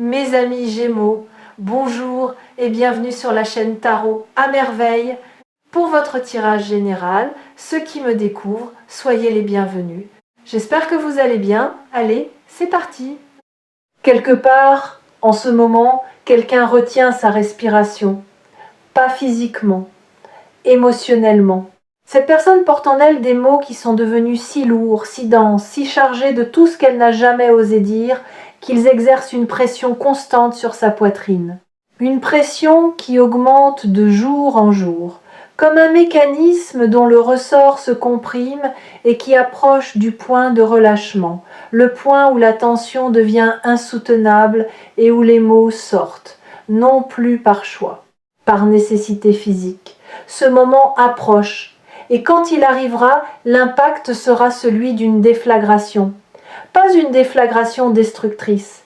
Mes amis Gémeaux, bonjour et bienvenue sur la chaîne Tarot à merveille. Pour votre tirage général, ceux qui me découvrent, soyez les bienvenus. J'espère que vous allez bien. Allez, c'est parti. Quelque part, en ce moment, quelqu'un retient sa respiration. Pas physiquement, émotionnellement. Cette personne porte en elle des mots qui sont devenus si lourds, si denses, si chargés de tout ce qu'elle n'a jamais osé dire, qu'ils exercent une pression constante sur sa poitrine. Une pression qui augmente de jour en jour, comme un mécanisme dont le ressort se comprime et qui approche du point de relâchement, le point où la tension devient insoutenable et où les mots sortent, non plus par choix, par nécessité physique. Ce moment approche, et quand il arrivera, l'impact sera celui d'une déflagration. Pas une déflagration destructrice,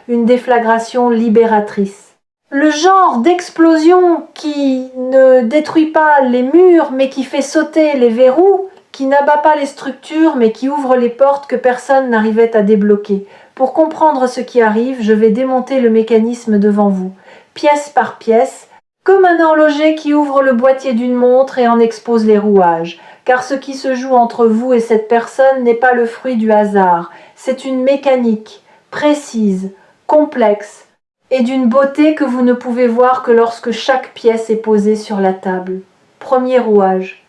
une déflagration libératrice. Le genre d'explosion qui ne détruit pas les murs mais qui fait sauter les verrous, qui n'abat pas les structures mais qui ouvre les portes que personne n'arrivait à débloquer. Pour comprendre ce qui arrive, je vais démonter le mécanisme devant vous, pièce par pièce, comme un horloger qui ouvre le boîtier d'une montre et en expose les rouages. Car ce qui se joue entre vous et cette personne n'est pas le fruit du hasard, c'est une mécanique, précise, complexe, et d'une beauté que vous ne pouvez voir que lorsque chaque pièce est posée sur la table. Premier rouage.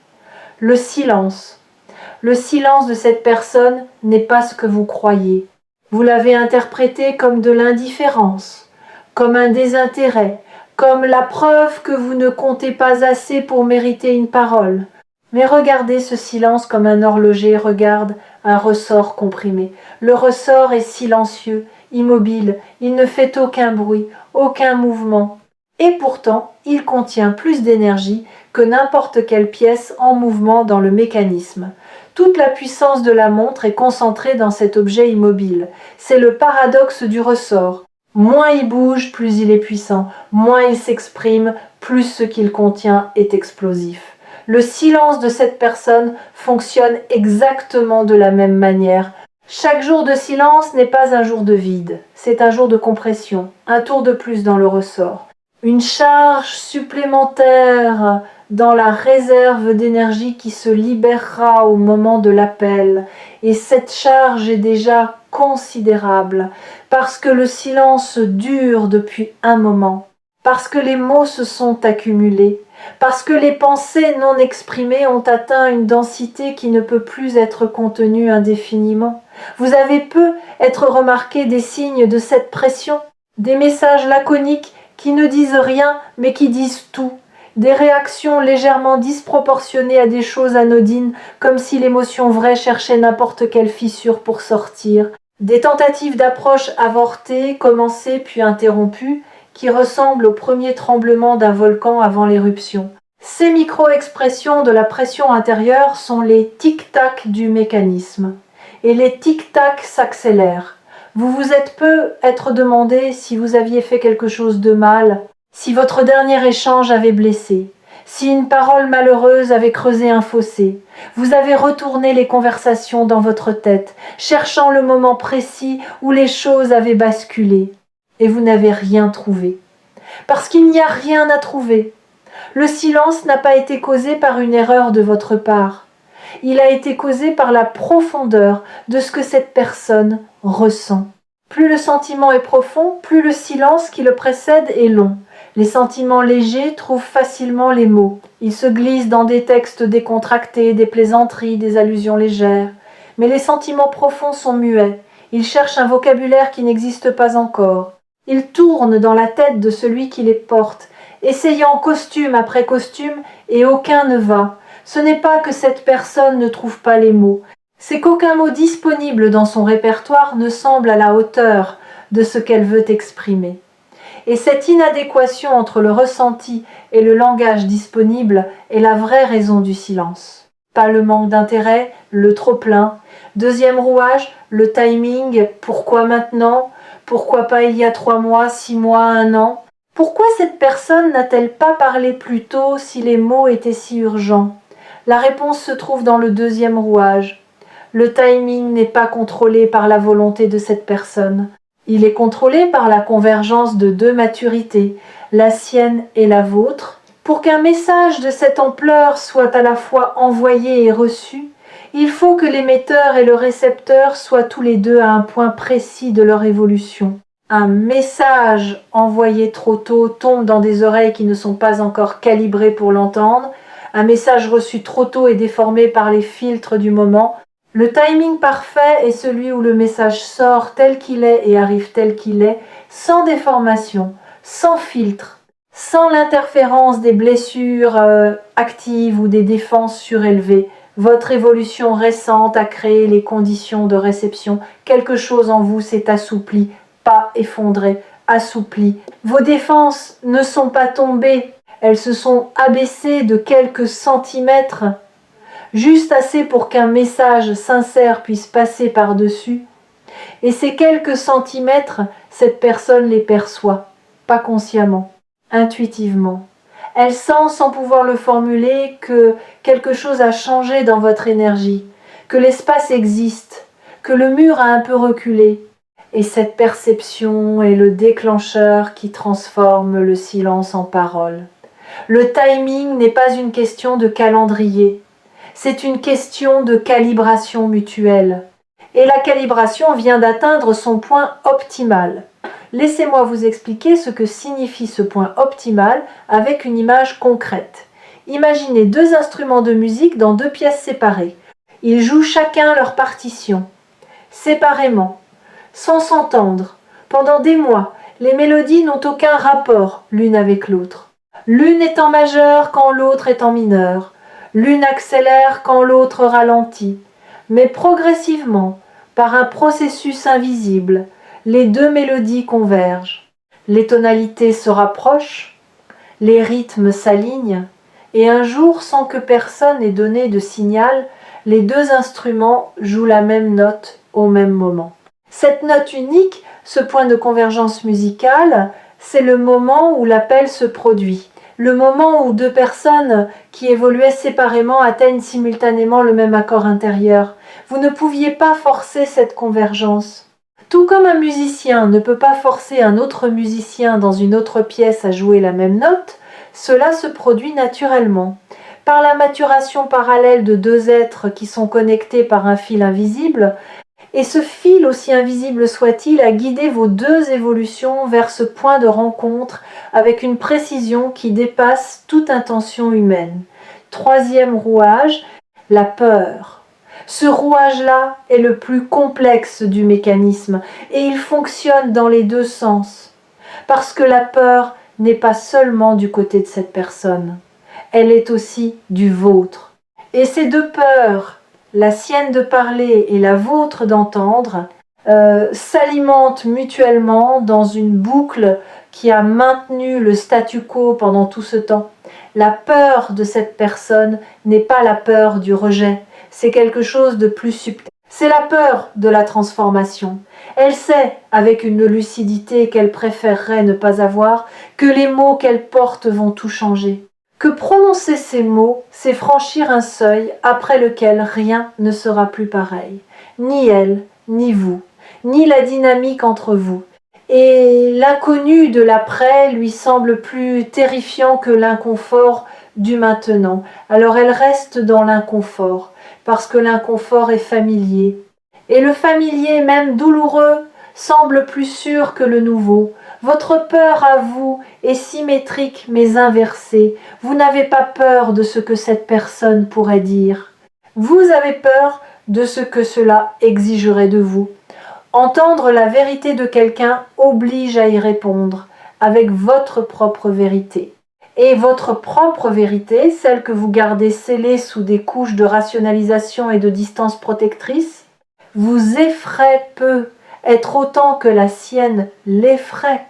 Le silence. Le silence de cette personne n'est pas ce que vous croyez. Vous l'avez interprété comme de l'indifférence, comme un désintérêt, comme la preuve que vous ne comptez pas assez pour mériter une parole. Mais regardez ce silence comme un horloger regarde un ressort comprimé. Le ressort est silencieux, immobile, il ne fait aucun bruit, aucun mouvement. Et pourtant, il contient plus d'énergie que n'importe quelle pièce en mouvement dans le mécanisme. Toute la puissance de la montre est concentrée dans cet objet immobile. C'est le paradoxe du ressort. Moins il bouge, plus il est puissant. Moins il s'exprime, plus ce qu'il contient est explosif. Le silence de cette personne fonctionne exactement de la même manière. Chaque jour de silence n'est pas un jour de vide, c'est un jour de compression, un tour de plus dans le ressort. Une charge supplémentaire dans la réserve d'énergie qui se libérera au moment de l'appel. Et cette charge est déjà considérable, parce que le silence dure depuis un moment, parce que les mots se sont accumulés, parce que les pensées non exprimées ont atteint une densité qui ne peut plus être contenue indéfiniment. Vous avez peu être remarqué des signes de cette pression, des messages laconiques qui ne disent rien mais qui disent tout, des réactions légèrement disproportionnées à des choses anodines, comme si l'émotion vraie cherchait n'importe quelle fissure pour sortir, des tentatives d'approche avortées, commencées puis interrompues, qui ressemblent au premier tremblement d'un volcan avant l'éruption. Ces micro-expressions de la pression intérieure sont les tic-tac du mécanisme. Et les tic-tac s'accélèrent. Vous vous êtes peu être demandé si vous aviez fait quelque chose de mal, si votre dernier échange avait blessé, si une parole malheureuse avait creusé un fossé. Vous avez retourné les conversations dans votre tête, cherchant le moment précis où les choses avaient basculé. Et vous n'avez rien trouvé. Parce qu'il n'y a rien à trouver. Le silence n'a pas été causé par une erreur de votre part. Il a été causé par la profondeur de ce que cette personne ressent. Plus le sentiment est profond, plus le silence qui le précède est long. Les sentiments légers trouvent facilement les mots. Ils se glissent dans des textes décontractés, des plaisanteries, des allusions légères. Mais les sentiments profonds sont muets. Ils cherchent un vocabulaire qui n'existe pas encore. Ils tournent dans la tête de celui qui les porte, essayant costume après costume, et aucun ne va. Ce n'est pas que cette personne ne trouve pas les mots, c'est qu'aucun mot disponible dans son répertoire ne semble à la hauteur de ce qu'elle veut exprimer. Et cette inadéquation entre le ressenti et le langage disponible est la vraie raison du silence. Pas le manque d'intérêt, le trop-plein. Deuxième rouage, le timing, pourquoi maintenant ? Pourquoi pas il y a 3 mois, 6 mois, 1 an ? Pourquoi cette personne n'a-t-elle pas parlé plus tôt si les mots étaient si urgents ? La réponse se trouve dans le deuxième rouage. Le timing n'est pas contrôlé par la volonté de cette personne. Il est contrôlé par la convergence de deux maturités, la sienne et la vôtre. Pour qu'un message de cette ampleur soit à la fois envoyé et reçu, il faut que l'émetteur et le récepteur soient tous les deux à un point précis de leur évolution. Un message envoyé trop tôt tombe dans des oreilles qui ne sont pas encore calibrées pour l'entendre. Un message reçu trop tôt est déformé par les filtres du moment. Le timing parfait est celui où le message sort tel qu'il est et arrive tel qu'il est, sans déformation, sans filtre, sans l'interférence des blessures actives ou des défenses surélevées. Votre évolution récente a créé les conditions de réception. Quelque chose en vous s'est assoupli, pas effondré, assoupli. Vos défenses ne sont pas tombées, elles se sont abaissées de quelques centimètres, juste assez pour qu'un message sincère puisse passer par-dessus. Et ces quelques centimètres, cette personne les perçoit, pas consciemment, intuitivement. Elle sent, sans pouvoir le formuler, que quelque chose a changé dans votre énergie, que l'espace existe, que le mur a un peu reculé. Et cette perception est le déclencheur qui transforme le silence en parole. Le timing n'est pas une question de calendrier, c'est une question de calibration mutuelle. Et la calibration vient d'atteindre son point optimal. Laissez-moi vous expliquer ce que signifie ce point optimal avec une image concrète. Imaginez deux instruments de musique dans deux pièces séparées. Ils jouent chacun leur partition, séparément, sans s'entendre. Pendant des mois, les mélodies n'ont aucun rapport l'une avec l'autre. L'une est en majeur quand l'autre est en mineur. L'une accélère quand l'autre ralentit. Mais progressivement, par un processus invisible, les deux mélodies convergent. Les tonalités se rapprochent, les rythmes s'alignent, et un jour, sans que personne ait donné de signal, les deux instruments jouent la même note au même moment. Cette note unique, ce point de convergence musicale, c'est le moment où l'appel se produit. Le moment où deux personnes qui évoluaient séparément atteignent simultanément le même accord intérieur. Vous ne pouviez pas forcer cette convergence. Tout comme un musicien ne peut pas forcer un autre musicien dans une autre pièce à jouer la même note, cela se produit naturellement. Par la maturation parallèle de deux êtres qui sont connectés par un fil invisible, et ce fil, aussi invisible soit-il, a guidé vos deux évolutions vers ce point de rencontre avec une précision qui dépasse toute intention humaine. Troisième rouage, la peur. Ce rouage-là est le plus complexe du mécanisme et il fonctionne dans les deux sens. Parce que la peur n'est pas seulement du côté de cette personne, elle est aussi du vôtre. Et ces deux peurs, la sienne de parler et la vôtre d'entendre, s'alimentent mutuellement dans une boucle qui a maintenu le statu quo pendant tout ce temps. La peur de cette personne n'est pas la peur du rejet, c'est quelque chose de plus subtil. C'est la peur de la transformation. Elle sait, avec une lucidité qu'elle préférerait ne pas avoir, que les mots qu'elle porte vont tout changer. Que prononcer ces mots, c'est franchir un seuil après lequel rien ne sera plus pareil. Ni elle, ni vous, ni la dynamique entre vous. Et l'inconnu de l'après lui semble plus terrifiant que l'inconfort du maintenant. Alors elle reste dans l'inconfort, parce que l'inconfort est familier. Et le familier, même douloureux, semble plus sûr que le nouveau. Votre peur à vous est symétrique mais inversée. Vous n'avez pas peur de ce que cette personne pourrait dire. Vous avez peur de ce que cela exigerait de vous. Entendre la vérité de quelqu'un oblige à y répondre avec votre propre vérité. Et votre propre vérité, celle que vous gardez scellée sous des couches de rationalisation et de distance protectrice, vous effraie peu, être autant que la sienne l'effraie.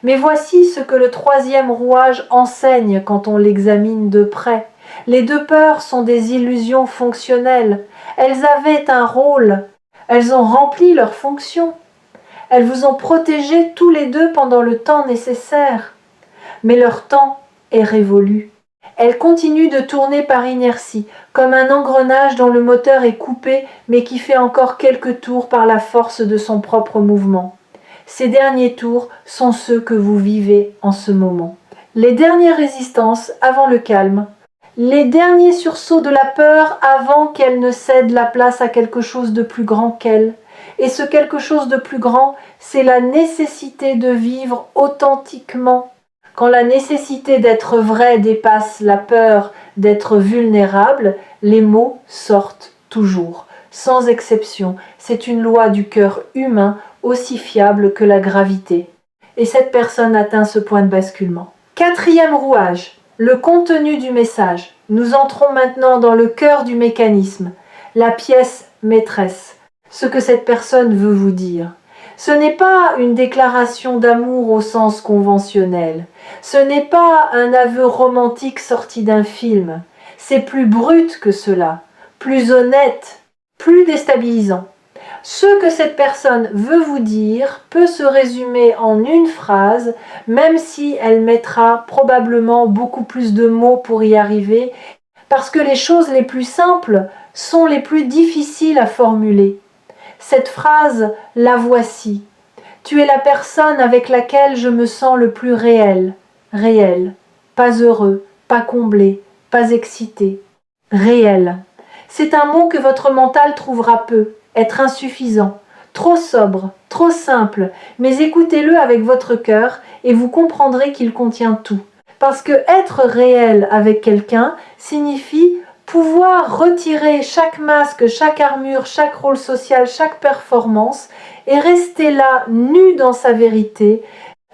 Mais voici ce que le troisième rouage enseigne quand on l'examine de près. Les deux peurs sont des illusions fonctionnelles. Elles avaient un rôle. Elles ont rempli leur fonction. Elles vous ont protégés tous les deux pendant le temps nécessaire. Mais leur temps est révolu. Elles continuent de tourner par inertie, comme un engrenage dont le moteur est coupé mais qui fait encore quelques tours par la force de son propre mouvement. Ces derniers tours sont ceux que vous vivez en ce moment. Les dernières résistances avant le calme. Les derniers sursauts de la peur avant qu'elle ne cède la place à quelque chose de plus grand qu'elle. Et ce quelque chose de plus grand, c'est la nécessité de vivre authentiquement. Quand la nécessité d'être vrai dépasse la peur d'être vulnérable, les mots sortent toujours, sans exception. C'est une loi du cœur humain aussi fiable que la gravité. Et cette personne atteint ce point de basculement. Quatrième rouage, le contenu du message. Nous entrons maintenant dans le cœur du mécanisme, la pièce maîtresse, ce que cette personne veut vous dire. Ce n'est pas une déclaration d'amour au sens conventionnel. Ce n'est pas un aveu romantique sorti d'un film. C'est plus brut que cela, plus honnête, plus déstabilisant. Ce que cette personne veut vous dire peut se résumer en une phrase, même si elle mettra probablement beaucoup plus de mots pour y arriver, parce que les choses les plus simples sont les plus difficiles à formuler. Cette phrase, la voici. Tu es la personne avec laquelle je me sens le plus réel, réel, pas heureux, pas comblé, pas excité, réel. C'est un mot que votre mental trouvera peu, être insuffisant, trop sobre, trop simple, mais écoutez-le avec votre cœur et vous comprendrez qu'il contient tout. Parce que être réel avec quelqu'un signifie pouvoir retirer chaque masque, chaque armure, chaque rôle social, chaque performance et rester là, nu dans sa vérité,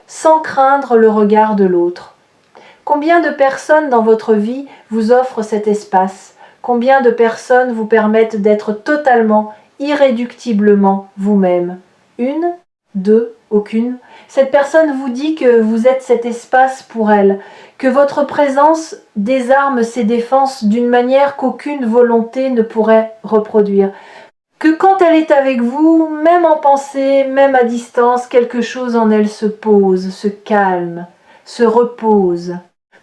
sans craindre le regard de l'autre. Combien de personnes dans votre vie vous offrent cet espace? Combien de personnes vous permettent d'être totalement, irréductiblement vous-même? Une? Deux? Aucune? Cette personne vous dit que vous êtes cet espace pour elle, que votre présence désarme ses défenses d'une manière qu'aucune volonté ne pourrait reproduire. Que quand elle est avec vous, même en pensée, même à distance, quelque chose en elle se pose, se calme, se repose.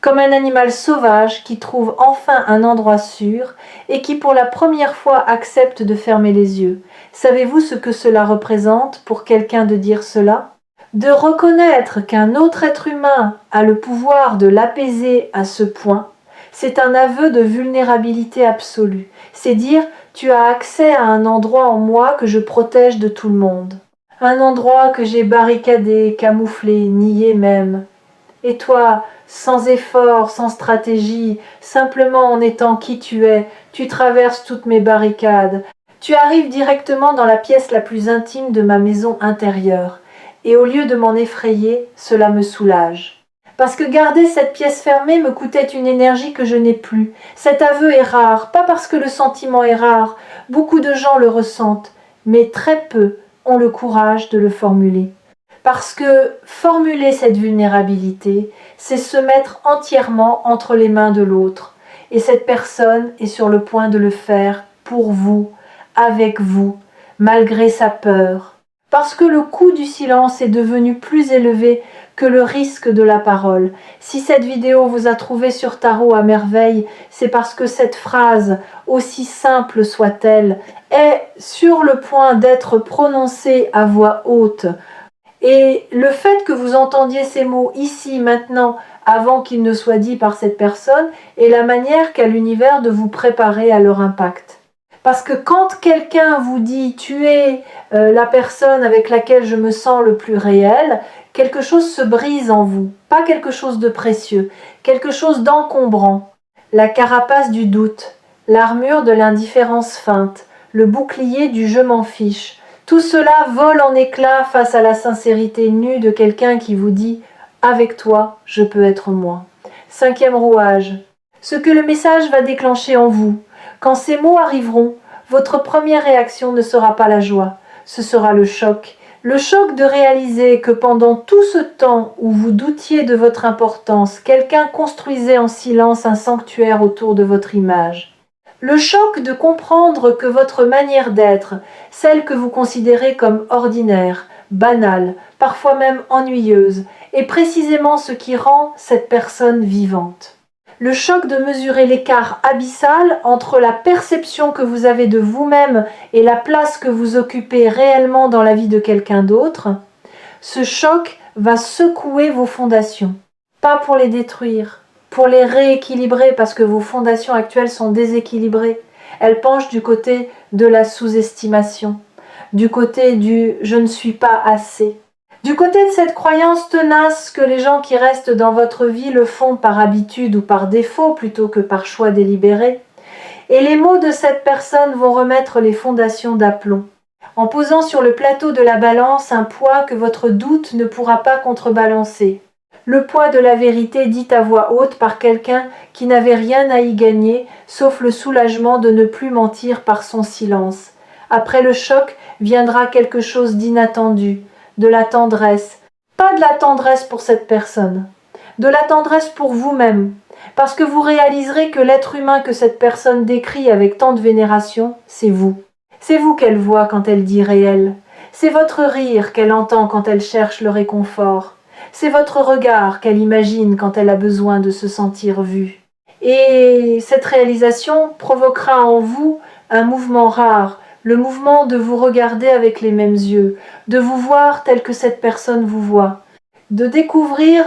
Comme un animal sauvage qui trouve enfin un endroit sûr et qui pour la première fois accepte de fermer les yeux. Savez-vous ce que cela représente pour quelqu'un de dire cela? De reconnaître qu'un autre être humain a le pouvoir de l'apaiser à ce point, c'est un aveu de vulnérabilité absolue. C'est dire, tu as accès à un endroit en moi que je protège de tout le monde. Un endroit que j'ai barricadé, camouflé, nié même. Et toi, sans effort, sans stratégie, simplement en étant qui tu es, tu traverses toutes mes barricades. Tu arrives directement dans la pièce la plus intime de ma maison intérieure. Et au lieu de m'en effrayer, cela me soulage. Parce que garder cette pièce fermée me coûtait une énergie que je n'ai plus. Cet aveu est rare, pas parce que le sentiment est rare. Beaucoup de gens le ressentent, mais très peu ont le courage de le formuler. Parce que formuler cette vulnérabilité, c'est se mettre entièrement entre les mains de l'autre. Et cette personne est sur le point de le faire pour vous, avec vous, malgré sa peur. Parce que le coût du silence est devenu plus élevé que le risque de la parole. Si cette vidéo vous a trouvé sur Tarot à merveille, c'est parce que cette phrase, aussi simple soit-elle, est sur le point d'être prononcée à voix haute. Et le fait que vous entendiez ces mots ici, maintenant, avant qu'ils ne soient dits par cette personne, est la manière qu'a l'univers de vous préparer à leur impact. Parce que quand quelqu'un vous dit « tu es la personne avec laquelle je me sens le plus réel », quelque chose se brise en vous, pas quelque chose de précieux, quelque chose d'encombrant. La carapace du doute, l'armure de l'indifférence feinte, le bouclier du « je m'en fiche », tout cela vole en éclats face à la sincérité nue de quelqu'un qui vous dit « avec toi, je peux être moi ». Cinquième rouage, ce que le message va déclencher en vous. Quand ces mots arriveront, votre première réaction ne sera pas la joie, ce sera le choc. Le choc de réaliser que pendant tout ce temps où vous doutiez de votre importance, quelqu'un construisait en silence un sanctuaire autour de votre image. Le choc de comprendre que votre manière d'être, celle que vous considérez comme ordinaire, banale, parfois même ennuyeuse, est précisément ce qui rend cette personne vivante. Le choc de mesurer l'écart abyssal entre la perception que vous avez de vous-même et la place que vous occupez réellement dans la vie de quelqu'un d'autre. Ce choc va secouer vos fondations. Pas pour les détruire, pour les rééquilibrer parce que vos fondations actuelles sont déséquilibrées. Elles penchent du côté de la sous-estimation, du côté du « je ne suis pas assez ». Du côté de cette croyance tenace que les gens qui restent dans votre vie le font par habitude ou par défaut plutôt que par choix délibéré. Et les mots de cette personne vont remettre les fondations d'aplomb, en posant sur le plateau de la balance un poids que votre doute ne pourra pas contrebalancer. Le poids de la vérité dite à voix haute par quelqu'un qui n'avait rien à y gagner, sauf le soulagement de ne plus mentir par son silence. Après le choc viendra quelque chose d'inattendu, de la tendresse. Pas de la tendresse pour cette personne, de la tendresse pour vous-même, parce que vous réaliserez que l'être humain que cette personne décrit avec tant de vénération, c'est vous. C'est vous qu'elle voit quand elle dit réel. C'est votre rire qu'elle entend quand elle cherche le réconfort. C'est votre regard qu'elle imagine quand elle a besoin de se sentir vue. Et cette réalisation provoquera en vous un mouvement rare, le mouvement de vous regarder avec les mêmes yeux, de vous voir tel que cette personne vous voit, de découvrir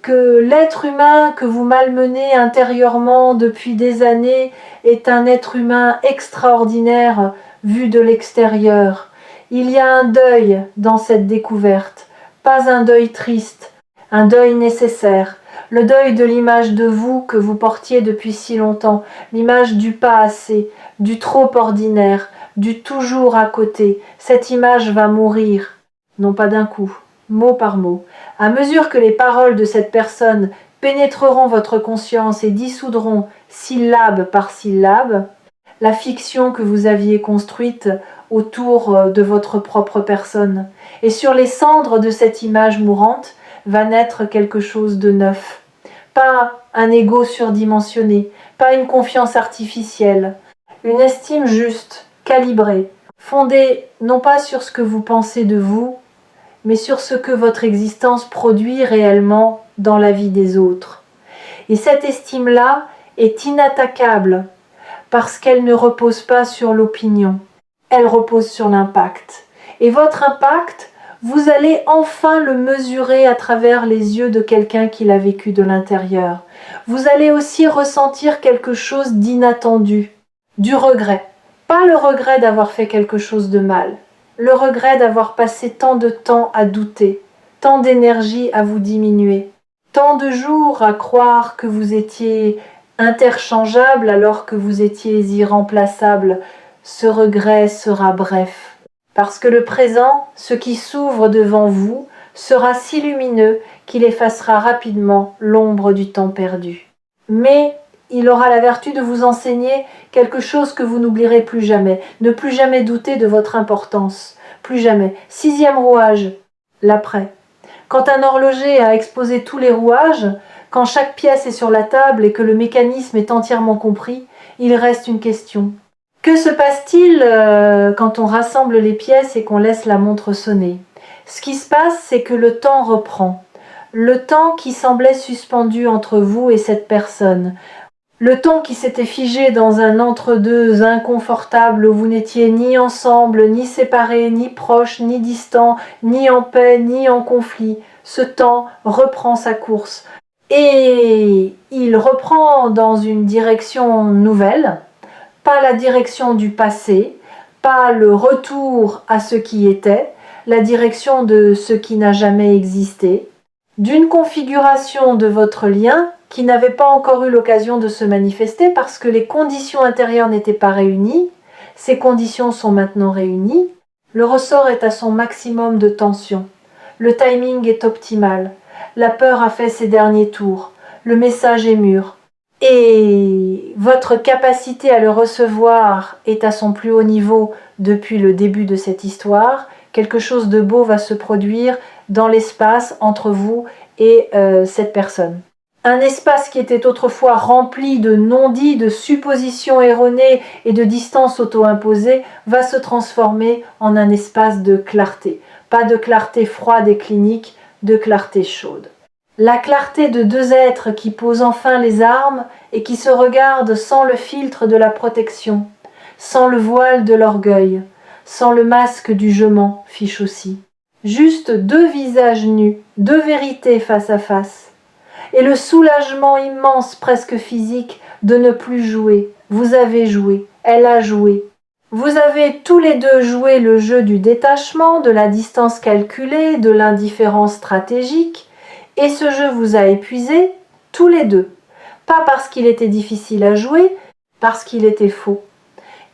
que l'être humain que vous malmenez intérieurement depuis des années est un être humain extraordinaire vu de l'extérieur. Il y a un deuil dans cette découverte, pas un deuil triste, un deuil nécessaire, le deuil de l'image de vous que vous portiez depuis si longtemps, l'image du pas assez, du trop ordinaire, du toujours à côté. Cette image va mourir, non pas d'un coup, mot par mot. À mesure que les paroles de cette personne pénétreront votre conscience et dissoudront syllabe par syllabe, la fiction que vous aviez construite autour de votre propre personne. Et sur les cendres de cette image mourante va naître quelque chose de neuf. Pas un ego surdimensionné, pas une confiance artificielle, une estime juste, calibrée, fondée non pas sur ce que vous pensez de vous, mais sur ce que votre existence produit réellement dans la vie des autres. Et cette estime-là est inattaquable parce qu'elle ne repose pas sur l'opinion, elle repose sur l'impact. Et votre impact, vous allez enfin le mesurer à travers les yeux de quelqu'un qui l'a vécu de l'intérieur. Vous allez aussi ressentir quelque chose d'inattendu, du regret. Pas le regret d'avoir fait quelque chose de mal, le regret d'avoir passé tant de temps à douter, tant d'énergie à vous diminuer, tant de jours à croire que vous étiez interchangeable alors que vous étiez irremplaçable. Ce regret sera bref. Parce que le présent, ce qui s'ouvre devant vous, sera si lumineux qu'il effacera rapidement l'ombre du temps perdu. Mais il aura la vertu de vous enseigner quelque chose que vous n'oublierez plus jamais. Ne plus jamais douter de votre importance. Plus jamais. 6e rouage, l'après. Quand un horloger a exposé tous les rouages, quand chaque pièce est sur la table et que le mécanisme est entièrement compris, il reste une question. Que se passe-t-il quand on rassemble les pièces et qu'on laisse la montre sonner? Ce qui se passe, c'est que le temps reprend. Le temps qui semblait suspendu entre vous et cette personne. Le temps qui s'était figé dans un entre-deux inconfortable où vous n'étiez ni ensemble, ni séparés, ni proches, ni distants, ni en paix, ni en conflit. Ce temps reprend sa course. Et il reprend dans une direction nouvelle, pas la direction du passé, pas le retour à ce qui était, la direction de ce qui n'a jamais existé, d'une configuration de votre lien qui n'avait pas encore eu l'occasion de se manifester parce que les conditions intérieures n'étaient pas réunies. Ces conditions sont maintenant réunies. Le ressort est à son maximum de tension. Le timing est optimal. La peur a fait ses derniers tours. Le message est mûr. Et votre capacité à le recevoir est à son plus haut niveau depuis le début de cette histoire. Quelque chose de beau va se produire dans l'espace entre vous et cette personne. Un espace qui était autrefois rempli de non-dits, de suppositions erronées et de distances auto-imposées va se transformer en un espace de clarté. Pas de clarté froide et clinique, de clarté chaude. La clarté de deux êtres qui posent enfin les armes et qui se regardent sans le filtre de la protection, sans le voile de l'orgueil, sans le masque du je mens fiche aussi. Juste deux visages nus, deux vérités face à face. Et le soulagement immense, presque physique, de ne plus jouer. Vous avez joué, elle a joué. Vous avez tous les deux joué le jeu du détachement, de la distance calculée, de l'indifférence stratégique, et ce jeu vous a épuisé, tous les deux. Pas parce qu'il était difficile à jouer, parce qu'il était faux.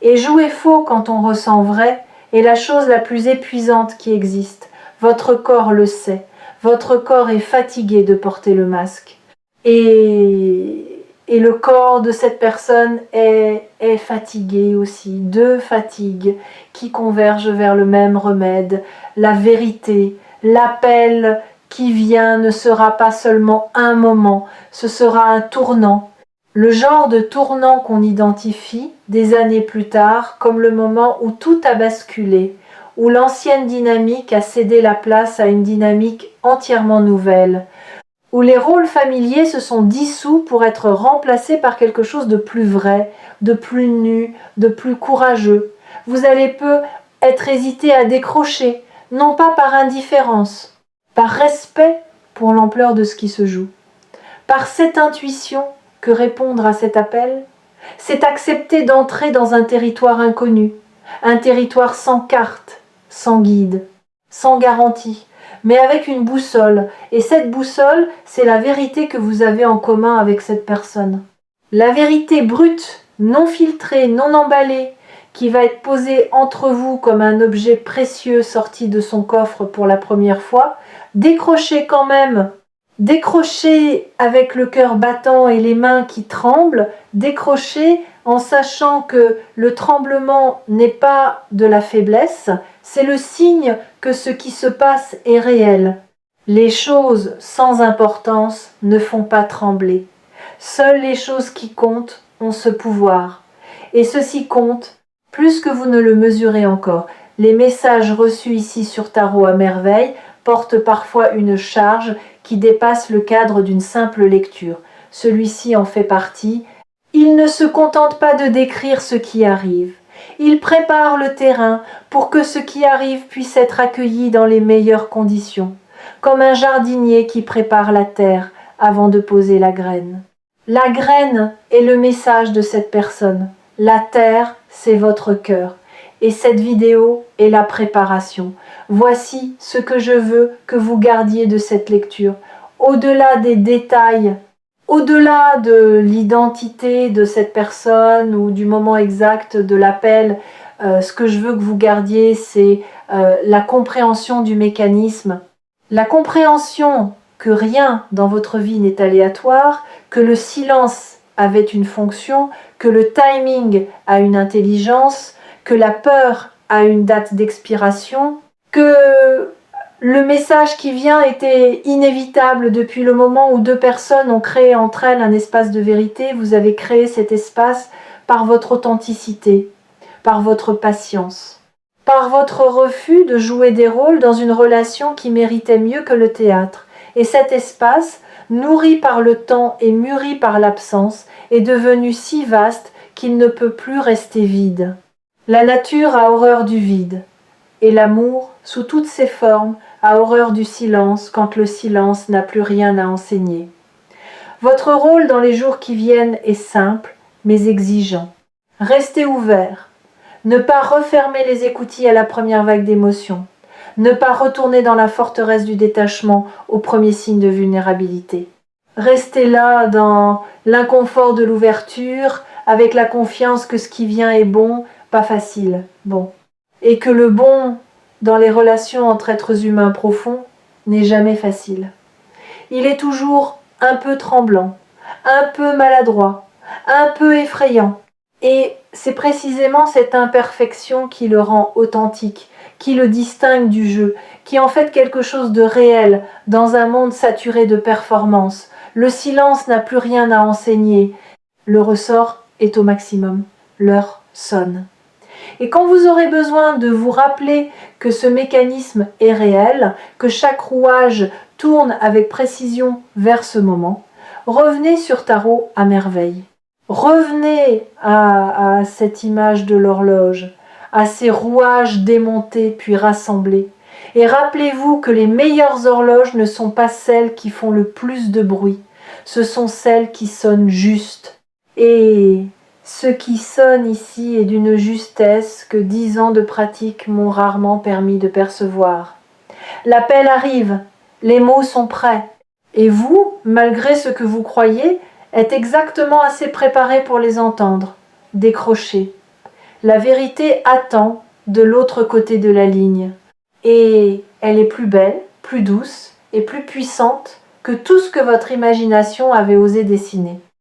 Et jouer faux quand on ressent vrai est la chose la plus épuisante qui existe. Votre corps le sait. Votre corps est fatigué de porter le masque. Et le corps de cette personne est fatigué aussi. Deux fatigues qui convergent vers le même remède. La vérité, l'appel qui vient ne sera pas seulement un moment, ce sera un tournant. Le genre de tournant qu'on identifie des années plus tard comme le moment où tout a basculé, où l'ancienne dynamique a cédé la place à une dynamique entièrement nouvelle, où les rôles familiers se sont dissous pour être remplacés par quelque chose de plus vrai, de plus nu, de plus courageux. Vous allez peu être hésité à décrocher, non pas par indifférence, par respect pour l'ampleur de ce qui se joue, par cette intuition que répondre à cet appel, c'est accepter d'entrer dans un territoire inconnu, un territoire sans carte, sans guide, sans garantie, mais avec une boussole. Et cette boussole, c'est la vérité que vous avez en commun avec cette personne. La vérité brute, non filtrée, non emballée, qui va être posée entre vous comme un objet précieux sorti de son coffre pour la première fois, décrochez quand même. Décrochez avec le cœur battant et les mains qui tremblent, décrochez en sachant que le tremblement n'est pas de la faiblesse, c'est le signe que ce qui se passe est réel. Les choses sans importance ne font pas trembler. Seules les choses qui comptent ont ce pouvoir. Et ceci compte plus que vous ne le mesurez encore. Les messages reçus ici sur Tarot à merveille portent parfois une charge qui dépasse le cadre d'une simple lecture. Celui-ci en fait partie. Il ne se contente pas de décrire ce qui arrive. Il prépare le terrain pour que ce qui arrive puisse être accueilli dans les meilleures conditions, comme un jardinier qui prépare la terre avant de poser la graine. La graine est le message de cette personne. La terre, c'est votre cœur. Et cette vidéo est la préparation. Voici ce que je veux que vous gardiez de cette lecture. Au-delà des détails, au-delà de l'identité de cette personne ou du moment exact de l'appel, ce que je veux que vous gardiez, c'est la compréhension du mécanisme. La compréhension que rien dans votre vie n'est aléatoire, que le silence avait une fonction, que le timing a une intelligence, que la peur a une date d'expiration, que le message qui vient était inévitable depuis le moment où deux personnes ont créé entre elles un espace de vérité. Vous avez créé cet espace par votre authenticité, par votre patience, par votre refus de jouer des rôles dans une relation qui méritait mieux que le théâtre. Et cet espace, nourri par le temps et mûri par l'absence, est devenu si vaste qu'il ne peut plus rester vide. La nature a horreur du vide, et l'amour, sous toutes ses formes, a horreur du silence quand le silence n'a plus rien à enseigner. Votre rôle dans les jours qui viennent est simple, mais exigeant. Restez ouvert. Ne pas refermer les écoutilles à la première vague d'émotions. Ne pas retourner dans la forteresse du détachement au premier signe de vulnérabilité. Restez là dans l'inconfort de l'ouverture, avec la confiance que ce qui vient est bon, pas facile, bon. Et que le bon dans les relations entre êtres humains profonds n'est jamais facile. Il est toujours un peu tremblant, un peu maladroit, un peu effrayant. Et c'est précisément cette imperfection qui le rend authentique, qui le distingue du jeu, qui en fait quelque chose de réel dans un monde saturé de performance. Le silence n'a plus rien à enseigner. Le ressort est au maximum. L'heure sonne. Et quand vous aurez besoin de vous rappeler que ce mécanisme est réel, que chaque rouage tourne avec précision vers ce moment, revenez sur Tarot à merveille. Revenez à cette image de l'horloge, à ces rouages démontés puis rassemblés. Et rappelez-vous que les meilleures horloges ne sont pas celles qui font le plus de bruit, ce sont celles qui sonnent juste. Et ce qui sonne ici est d'une justesse que 10 ans de pratique m'ont rarement permis de percevoir. L'appel arrive, les mots sont prêts, et vous, malgré ce que vous croyez, êtes exactement assez préparé pour les entendre. Décrochez. La vérité attend de l'autre côté de la ligne. Et elle est plus belle, plus douce et plus puissante que tout ce que votre imagination avait osé dessiner.